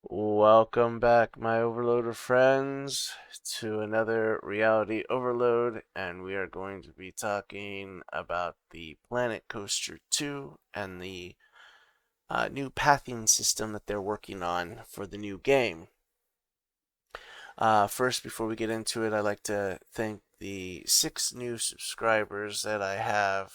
Welcome back, my Overloader friends, to another Reality Overload, and we are going to be talking about the Planet Coaster 2 and the new pathing system that they're working on for the new game. First, before we get into it, I'd like to thank the 6 new subscribers that I have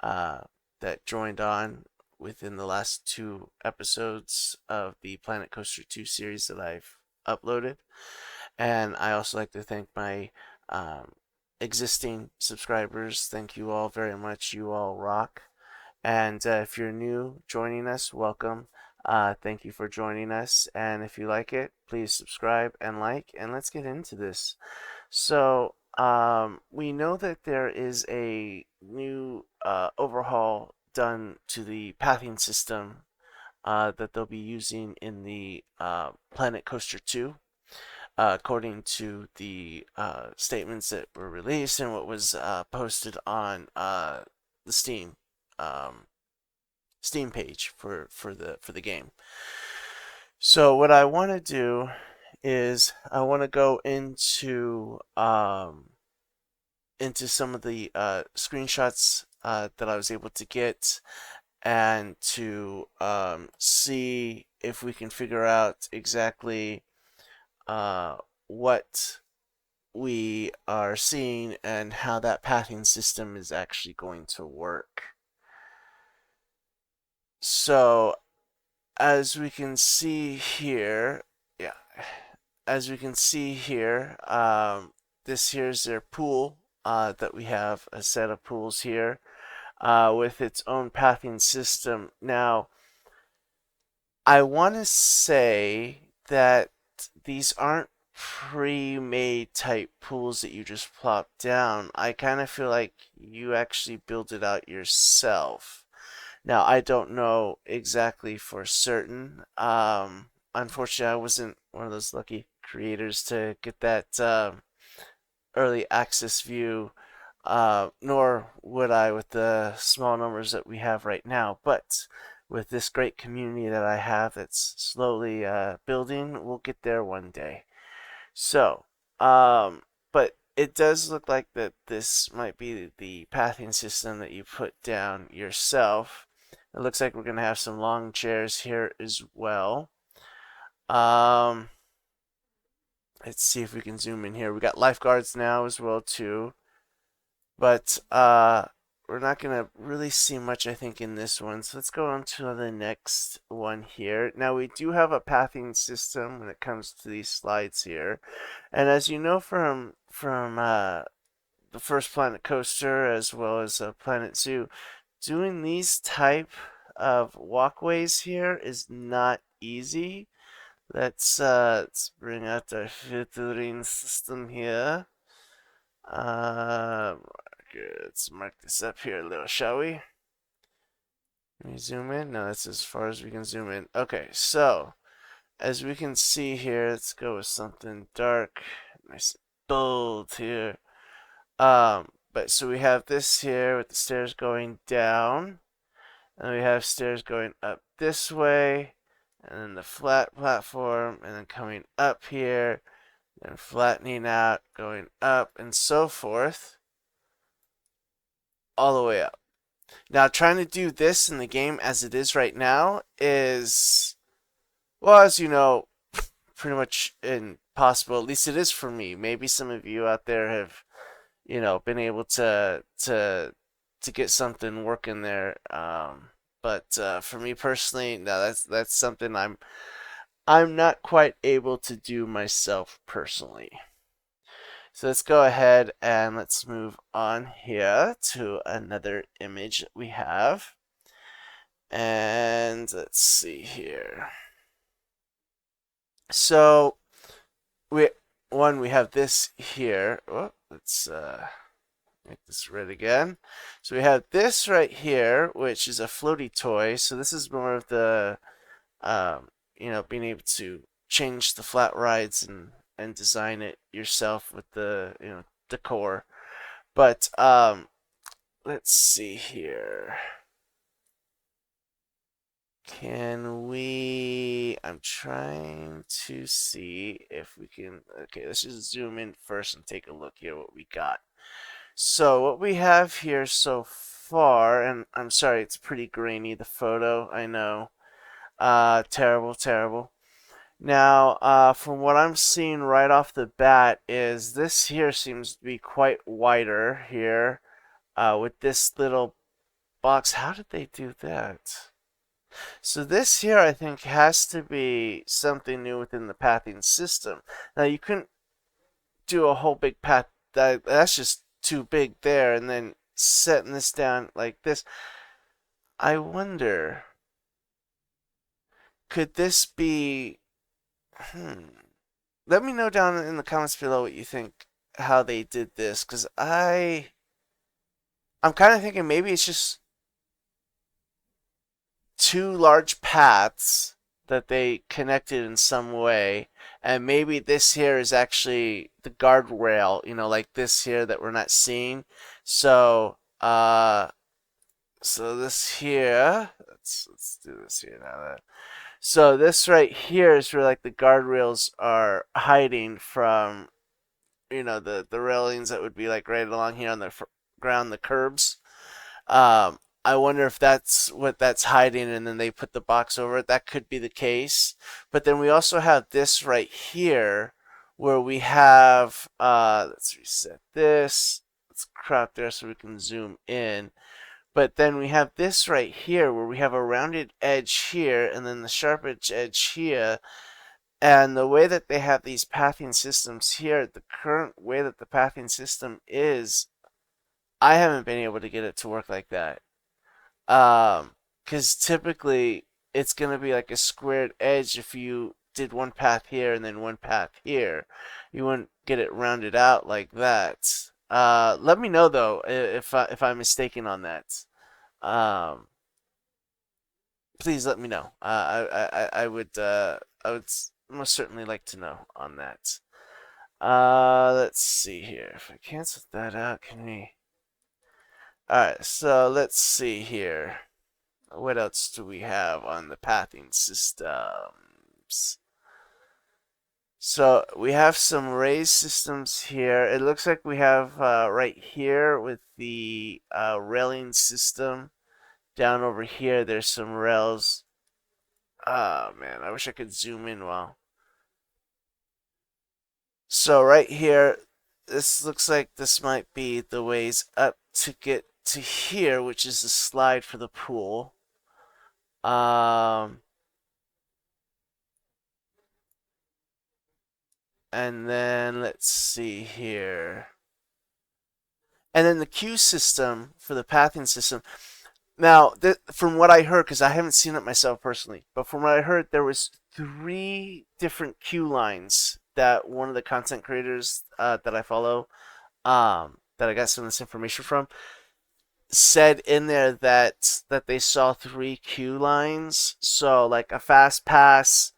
that joined on within the last 2 episodes of the Planet Coaster 2 series that I've uploaded. And I also like to thank my existing subscribers. Thank you all very much. You all rock. And if you're new joining us, welcome. Thank you for joining us. And if you like it, please subscribe and like. And let's get into this. So, we know that there is a new overhaul done to the pathing system that they'll be using in the Planet Coaster 2, according to the statements that were released and what was posted on the Steam page for the game. So what I want to do is I want to go into some of the screenshots that I was able to get, and to see if we can figure out exactly what we are seeing and how that pathing system is actually going to work. So as we can see here, yeah, as we can see here, this here's their pool that we have a set of pools here with its own pathing system. Now, I want to say that these aren't pre-made type pools that you just plop down. I kind of feel like you actually build it out yourself. Now, I don't know exactly for certain. Unfortunately, I wasn't one of those lucky creators to get that early access view, nor would I with the small numbers that we have right now. But with this great community that I have that's slowly building, we'll get there one day. So, but it does look like that this might be the pathing system that you put down yourself. It looks like we're going to have some long chairs here as well. Um, let's see if we can zoom in here. We got lifeguards now as well too. But we're not going to really see much, I think, in this one. So let's go on to the next one here. Now, we do have a pathing system when it comes to these slides here. And as you know from the first Planet Coaster as well as Planet Zoo, doing these type of walkways here is not easy. Let's bring out our filtering system here. Let's mark this up here a little, shall we? Can we zoom in? No, that's as far as we can zoom in. Okay, so as we can see here, let's go with something dark, nice and bold here. But so we have this here with the stairs going down, and we have stairs going up this way, and then the flat platform, and then coming up here, and flattening out, going up, and so forth, all the way up. Now, trying to do this in the game as it is right now is, well, as you know, pretty much impossible. At least it is for me. Maybe some of you out there have, been able to get something working there. But for me personally, no, that's something I'm not quite able to do myself personally. So let's go ahead and let's move on here to another image that we have. And let's see here. So we have this here. Oh, let's make this red again. So we have this right here, which is a floaty toy. So this is more of the being able to change the flat rides and design it yourself with the decor. But let's see here. Can we, I'm trying to see if we can, okay, let's just zoom in first and take a look here what we got. So what we have here so far, and I'm sorry, it's pretty grainy, the photo, I know. Terrible, terrible. Now, from what I'm seeing right off the bat is this here seems to be quite wider here, with this little box. How did they do that? So this here, I think, has to be something new within the pathing system. Now, you couldn't do a whole big path. That's just too big there, and then setting this down like this. I wonder, could this be... Let me know down in the comments below what you think, how they did this, because I'm kind of thinking maybe it's just two large paths that they connected in some way, and maybe this here is actually the guardrail, you know, like this here that we're not seeing. So so this here, let's do this here now. So this right here is where like the guardrails are hiding from, you know, the railings that would be like right along here on the ground, the curbs. I wonder if that's what that's hiding, and then they put the box over it. That could be the case. But then we also have this right here, where we have, let's reset this. Let's crop there so we can zoom in. But then we have this right here, where we have a rounded edge here, and then the sharp edge here. And the way that they have these pathing systems here, the current way that the pathing system is, I haven't been able to get it to work like that. Because typically it's going to be like a squared edge if you did one path here and then one path here. You wouldn't get it rounded out like that. Let me know though if I'm mistaken on that. Please let me know. I would most certainly like to know on that. Let's see here. If I cancel that out, can we? Alright, so let's see here. What else do we have on the pathing systems? So we have some raised systems here. It looks like we have right here with the railing system. Down over here, there's some rails. Oh man, I wish I could zoom in well. So right here, this looks like this might be the ways up to get to here, which is the slide for the pool. And then let's see here. And then the queue system for the pathing system. Now, from what I heard, because I haven't seen it myself personally, but from what I heard, there was 3 different queue lines that one of the content creators that I follow, that I got some of this information from, said in there that they saw 3 queue lines. So like a fast pass,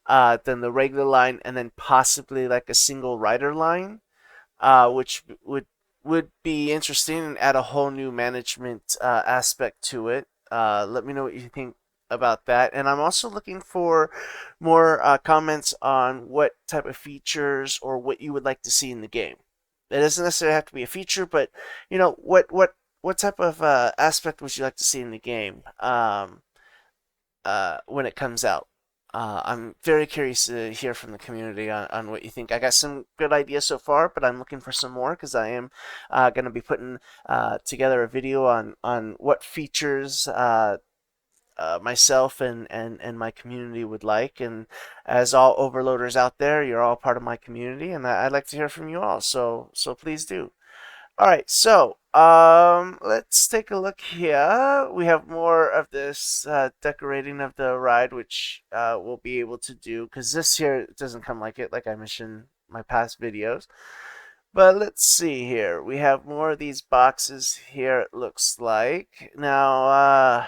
then the regular line, and then possibly like a single rider line, which would be interesting and add a whole new management aspect to it. Let me know what you think about that. And I'm also looking for more comments on what type of features or what you would like to see in the game. It doesn't necessarily have to be a feature, but you know, what type of aspect would you like to see in the game when it comes out? I'm very curious to hear from the community on what you think. I got some good ideas so far, but I'm looking for some more because I am going to be putting together a video on what features myself and my community would like. And as all overloaders out there, you're all part of my community, and I'd like to hear from you all. So please do. All right, so let's take a look here. We have more of this decorating of the ride, which we'll be able to do because this here doesn't come like it, like I mentioned in my past videos. But let's see here. We have more of these boxes here, it looks like. Now,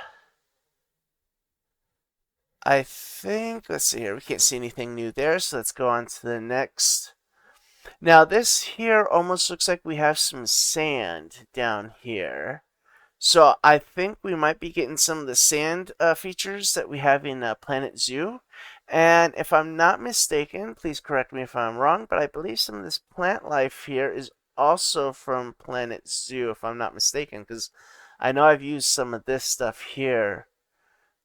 I think, let's see here. We can't see anything new there, so let's go on to the next. Now this here almost looks like we have some sand down here. So I think we might be getting some of the sand features that we have in Planet Zoo. And if I'm not mistaken, please correct me if I'm wrong, but I believe some of this plant life here is also from Planet Zoo, if I'm not mistaken, because I know I've used some of this stuff here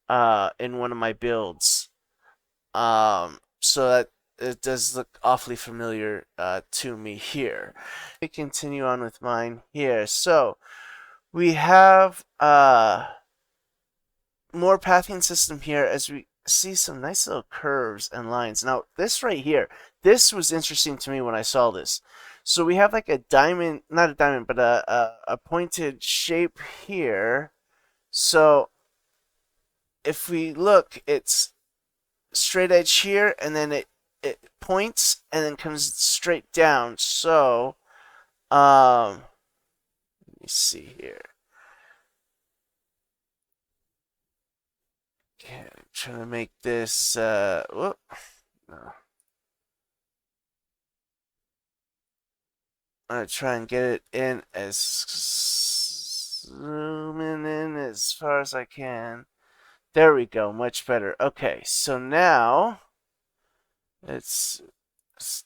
in one of my builds. So that it does look awfully familiar to me here. We continue on with mine here. So we have more pathing system here as we see some nice little curves and lines. Now this right here, this was interesting to me when I saw this. So we have like a diamond, not a diamond, but a pointed shape here. So if we look, it's straight edge here, and then it points and then comes straight down. So let me see here. Okay, I'm trying to make this whoop, no. I'm gonna try and get it in as zooming in as far as I can. There we go, much better. Okay, so now let's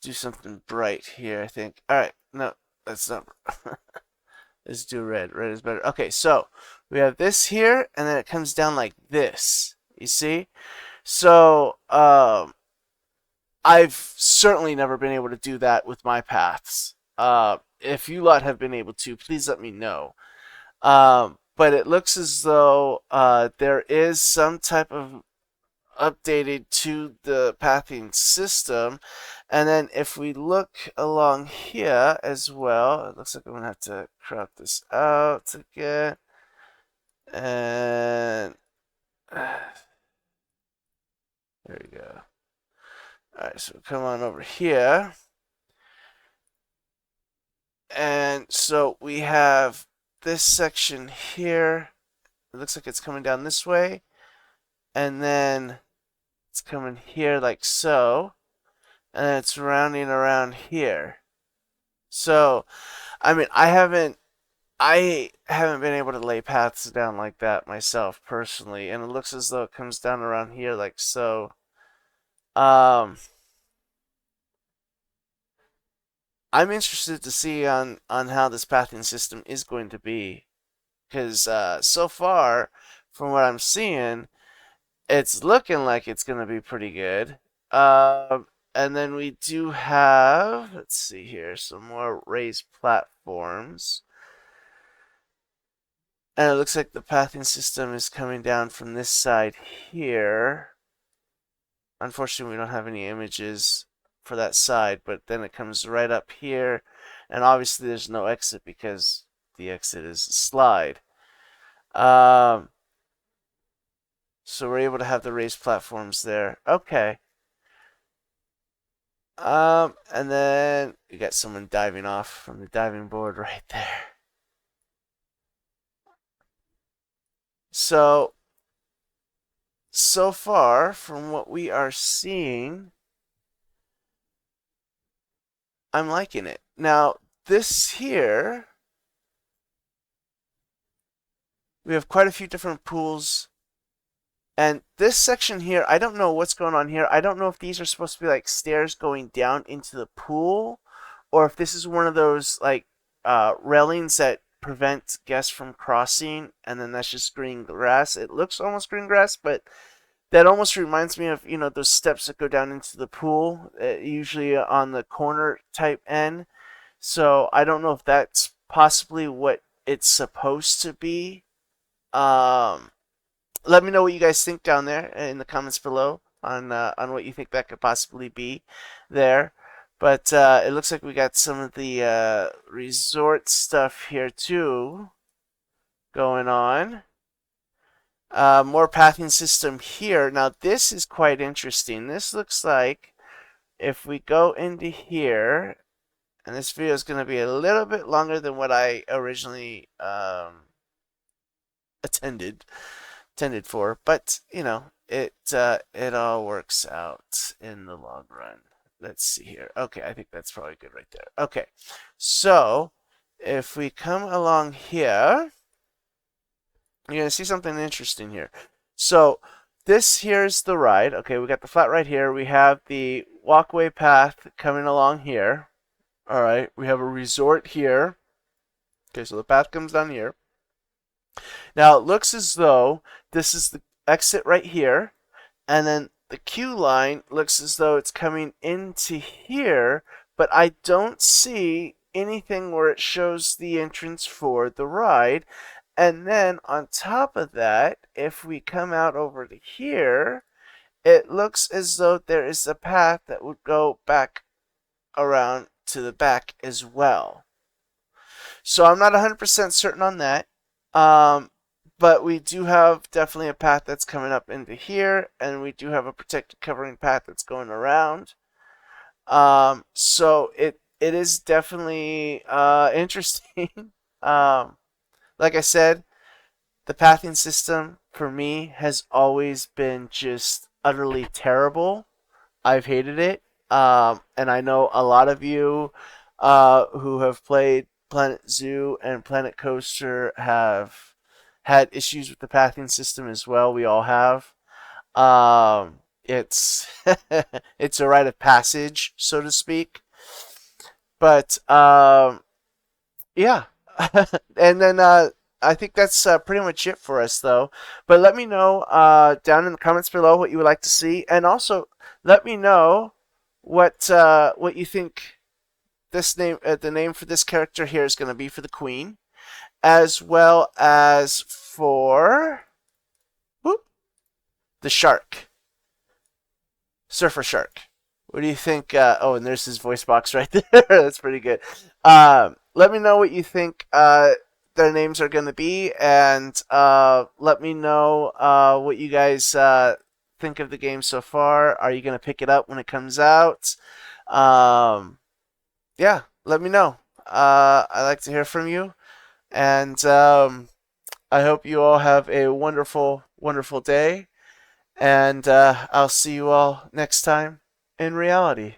do something bright here, I think. Alright, no, that's not. Let's do red. Red is better. Okay, so we have this here, and then it comes down like this. You see? So, I've certainly never been able to do that with my paths. If you lot have been able to, please let me know. But it looks as though there is some type of updated to the pathing system. And then if we look along here as well, it looks like I'm going to have to crop this out again. And there we go. Alright, so come on over here. And so we have this section here. It looks like it's coming down this way. And then it's coming here like so. And then it's rounding around here. So, I mean, I haven't been able to lay paths down like that myself personally, and it looks as though it comes down around here like so. I'm interested to see on how this pathing system is going to be, because so far, from what I'm seeing, it's looking like it's going to be pretty good. And then we do have, let's see here, some more raised platforms. And it looks like the pathing system is coming down from this side here. Unfortunately, we don't have any images for that side, but then it comes right up here. And obviously there's no exit because the exit is a slide. So we're able to have the raised platforms there. Okay. And then you got someone diving off from the diving board right there. So far from what we are seeing, I'm liking it. Now, this here, we have quite a few different pools. And this section here, I don't know what's going on here. I don't know if these are supposed to be like stairs going down into the pool, or if this is one of those like railings that prevent guests from crossing, and then that's just green grass. It looks almost green grass, but that almost reminds me of, you know, those steps that go down into the pool, usually on the corner type end. So I don't know if that's possibly what it's supposed to be. Let me know what you guys think down there in the comments below on what you think that could possibly be there. But it looks like we got some of the resort stuff here too going on. More pathing system here. Now this is quite interesting. This looks like if we go into here, and this video is going to be a little bit longer than what I originally intended for, but you know, it all works out in the long run. Let's see here. Okay, I think that's probably good right there. Okay, so if we come along here, you're going to see something interesting here. So this here's the ride. Okay, we got the flat right here. We have the walkway path coming along here. All right, we have a resort here. Okay, so the path comes down here. Now it looks as though this is the exit right here, and then the queue line looks as though it's coming into here, but I don't see anything where it shows the entrance for the ride. And then on top of that, if we come out over to here, it looks as though there is a path that would go back around to the back as well. So I'm not 100% certain on that. But we do have definitely a path that's coming up into here, and we do have a protected covering path that's going around. So it is definitely interesting. Like I said, the pathing system for me has always been just utterly terrible. I've hated it. And I know a lot of you who have played Planet Zoo and Planet Coaster have had issues with the pathing system as well. We all have. It's it's a rite of passage, so to speak. But yeah, and then I think that's pretty much it for us, though. But let me know down in the comments below what you would like to see, and also let me know what you think this name, the name for this character here is going to be for the Queen, as well as for the shark, Surfer Shark. What do you think? Oh, and there's his voice box right there. That's pretty good. Let me know what you think their names are going to be, and let me know what you guys think of the game so far. Are you going to pick it up when it comes out? Yeah, let me know. I like to hear from you, and I hope you all have a wonderful, wonderful day, and I'll see you all next time in reality.